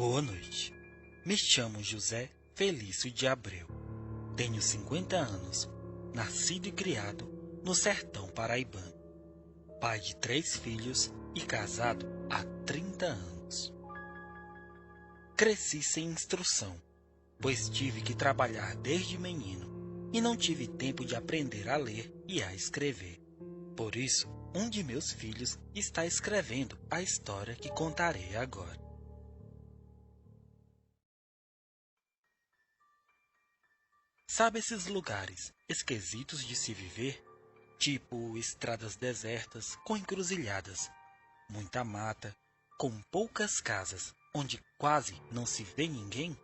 Boa noite. Me chamo José Felício de Abreu. Tenho 50 anos, nascido e criado no sertão paraibano. Pai de 3 filhos e casado há 30 anos. Cresci sem instrução, pois tive que trabalhar desde menino e não tive tempo de aprender a ler e a escrever. Por isso, um de meus filhos está escrevendo a história que contarei agora. Sabe esses lugares esquisitos de se viver? Tipo estradas desertas com encruzilhadas, muita mata, com poucas casas, onde quase não se vê ninguém?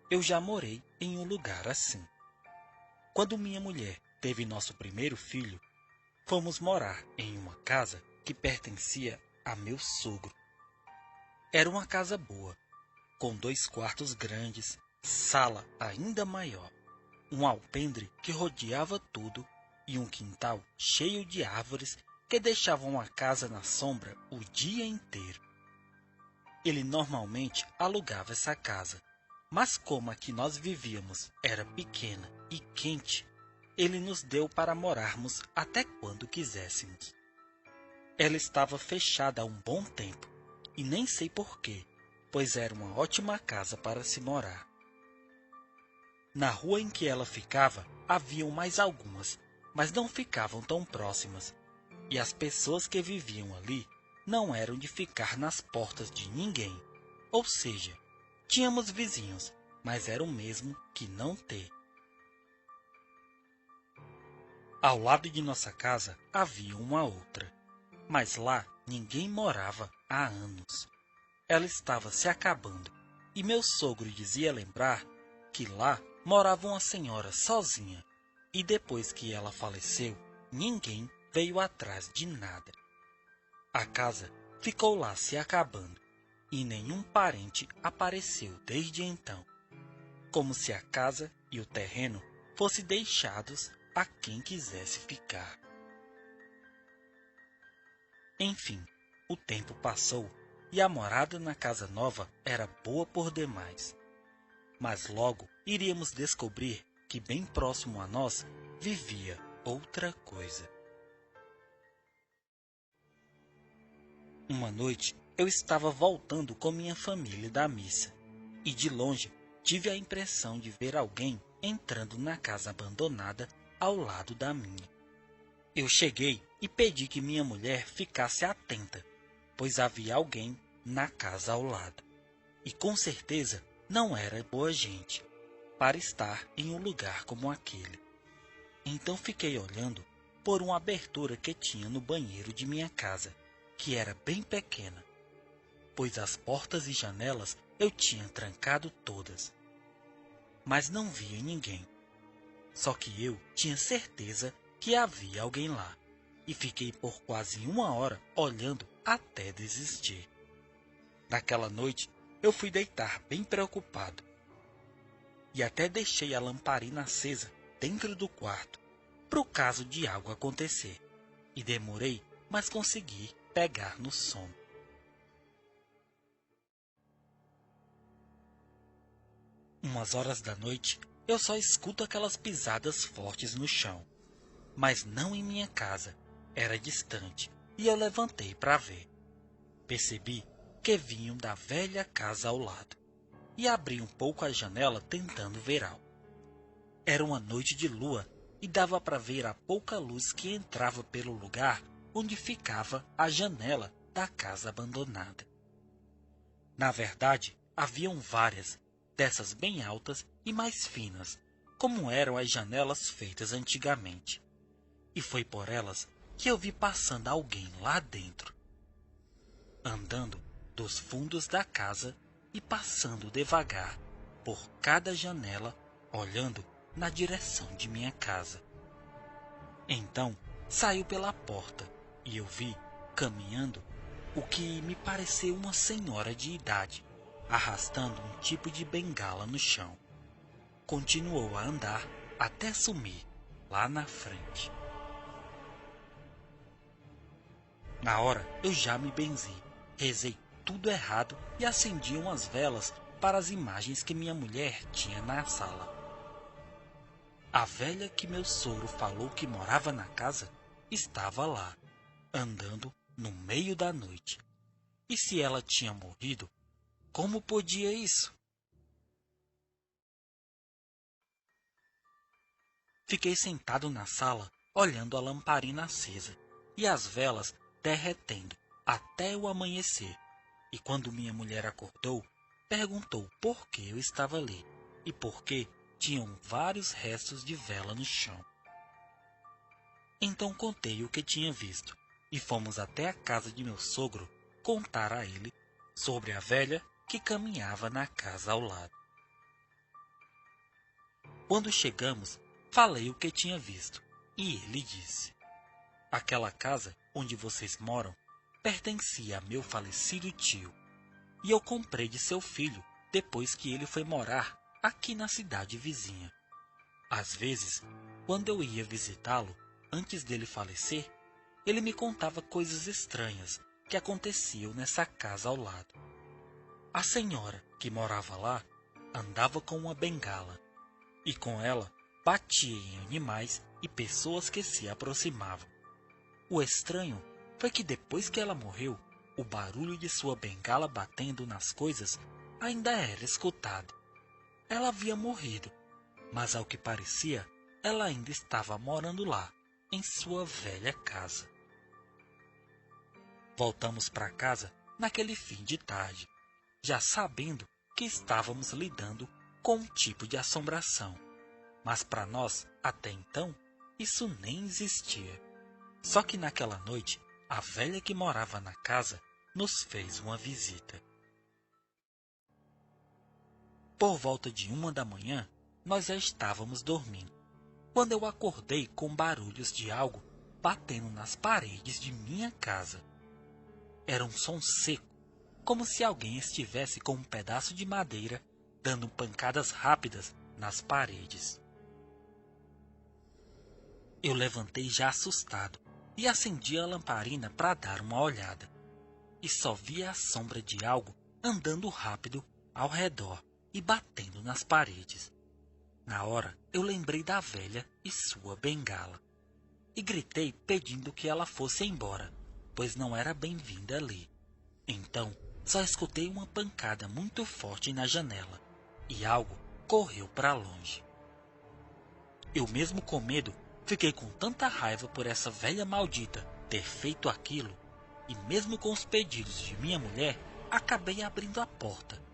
Eu já morei em um lugar assim. Quando minha mulher teve nosso primeiro filho, fomos morar em uma casa que pertencia a meu sogro. Era uma casa boa, com 2 quartos grandes, sala ainda maior, um alpendre que rodeava tudo e um quintal cheio de árvores que deixavam a casa na sombra o dia inteiro. Ele normalmente alugava essa casa, mas como a que nós vivíamos era pequena e quente, ele nos deu para morarmos até quando quiséssemos. Ela estava fechada há um bom tempo, e nem sei porquê, pois era uma ótima casa para se morar. Na rua em que ela ficava, haviam mais algumas, mas não ficavam tão próximas, e as pessoas que viviam ali não eram de ficar nas portas de ninguém. Ou seja, tínhamos vizinhos, mas era o mesmo que não ter. Ao lado de nossa casa havia uma outra, mas lá ninguém morava há anos. Ela estava se acabando, e meu sogro dizia lembrar que lá morava uma senhora sozinha, e depois que ela faleceu, ninguém veio atrás de nada. A casa ficou lá se acabando, e nenhum parente apareceu desde então, como se a casa e o terreno fossem deixados a quem quisesse ficar. Enfim, o tempo passou e a morada na casa nova era boa por demais. Mas logo iríamos descobrir que bem próximo a nós vivia outra coisa. Uma noite eu estava voltando com minha família da missa e de longe tive a impressão de ver alguém entrando na casa abandonada ao lado da minha. Eu cheguei e pedi que minha mulher ficasse atenta, pois havia alguém na casa ao lado. E com certeza não era boa gente para estar em um lugar como aquele. Então fiquei olhando por uma abertura que tinha no banheiro de minha casa, que era bem pequena, pois as portas e janelas eu tinha trancado todas. Mas não via ninguém. Só que eu tinha certeza que havia alguém lá, e fiquei por quase 1 hora olhando até desistir. Naquela noite eu fui deitar bem preocupado, e até deixei a lamparina acesa dentro do quarto, para o caso de algo acontecer, e demorei, mas consegui pegar no sono. Umas horas da noite, eu só escuto aquelas pisadas fortes no chão, mas não em minha casa, era distante, e eu levantei para ver. Percebi que vinham da velha casa ao lado, e abri um pouco a janela tentando ver algo. Era uma noite de lua e dava para ver a pouca luz que entrava pelo lugar onde ficava a janela da casa abandonada. Na verdade, haviam várias, dessas bem altas e mais finas, como eram as janelas feitas antigamente. E foi por elas que eu vi passando alguém lá dentro, andando dos fundos da casa e passando devagar por cada janela, olhando na direção de minha casa. Então saiu pela porta e eu vi, caminhando, o que me pareceu uma senhora de idade, arrastando um tipo de bengala no chão. Continuou a andar até sumir lá na frente. Na hora eu já me benzi, rezei tudo errado e acendi umas velas para as imagens que minha mulher tinha na sala. A velha que meu sogro falou que morava na casa estava lá, andando no meio da noite. E se ela tinha morrido, como podia isso? Fiquei sentado na sala, olhando a lamparina acesa e as velas derretendo até o amanhecer. E quando minha mulher acordou, perguntou por que eu estava ali e por que tinham vários restos de vela no chão. Então contei o que tinha visto e fomos até a casa de meu sogro contar a ele sobre a velha que caminhava na casa ao lado. Quando chegamos, falei o que tinha visto e ele disse: aquela casa onde vocês moram pertencia a meu falecido tio e eu comprei de seu filho depois que ele foi morar aqui na cidade vizinha. Às vezes, quando eu ia visitá-lo, antes dele falecer, ele me contava coisas estranhas que aconteciam nessa casa ao lado. A senhora que morava lá andava com uma bengala e com ela batia em animais e pessoas que se aproximavam. O estranho foi que depois que ela morreu, o barulho de sua bengala batendo nas coisas ainda era escutado. Ela havia morrido, mas ao que parecia, ela ainda estava morando lá, em sua velha casa. Voltamos para casa naquele fim de tarde, já sabendo que estávamos lidando com um tipo de assombração. Mas para nós, até então, isso nem existia. Só que naquela noite, a velha que morava na casa nos fez uma visita. Por volta de 1 da manhã, nós já estávamos dormindo, quando eu acordei com barulhos de algo batendo nas paredes de minha casa. Era um som seco, como se alguém estivesse com um pedaço de madeira dando pancadas rápidas nas paredes. Eu levantei já assustado e acendi a lamparina para dar uma olhada. E só via a sombra de algo andando rápido ao redor e batendo nas paredes. Na hora, eu lembrei da velha e sua bengala. E gritei pedindo que ela fosse embora, pois não era bem-vinda ali. Então, só escutei uma pancada muito forte na janela e algo correu para longe. Eu mesmo com medo, fiquei com tanta raiva por essa velha maldita ter feito aquilo, e mesmo com os pedidos de minha mulher, acabei abrindo a porta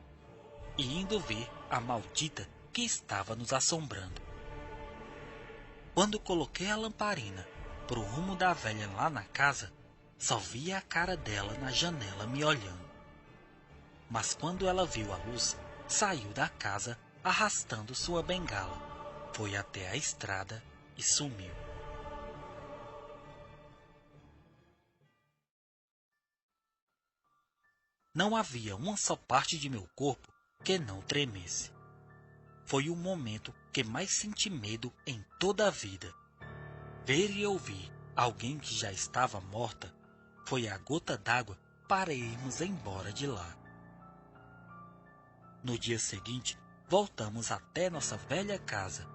e indo ver a maldita que estava nos assombrando. Quando coloquei a lamparina pro rumo da velha lá na casa, só via a cara dela na janela me olhando. Mas quando ela viu a luz, saiu da casa arrastando sua bengala, foi até a estrada e sumiu. Não havia uma só parte de meu corpo que não tremesse. Foi o momento que mais senti medo em toda a vida. Ver e ouvir alguém que já estava morta foi a gota d'água para irmos embora de lá. No dia seguinte, voltamos até nossa velha casa,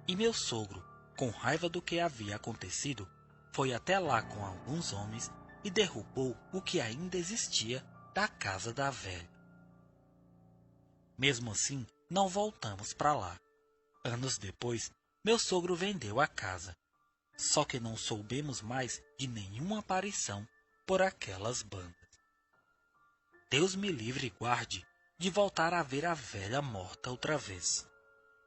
e meu sogro, com raiva do que havia acontecido, foi até lá com alguns homens e derrubou o que ainda existia da casa da velha. Mesmo assim, não voltamos para lá. Anos depois, meu sogro vendeu a casa. Só que não soubemos mais de nenhuma aparição por aquelas bandas. Deus me livre e guarde de voltar a ver a velha morta outra vez.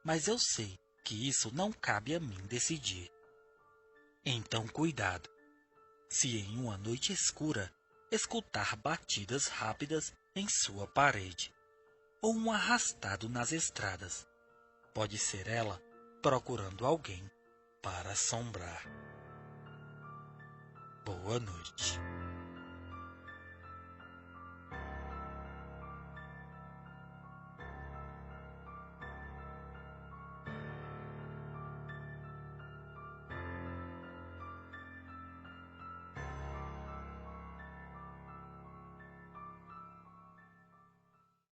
Mas eu sei que isso não cabe a mim decidir. Então cuidado. Se em uma noite escura escutar batidas rápidas em sua parede, ou um arrastado nas estradas, pode ser ela procurando alguém para assombrar. Boa noite.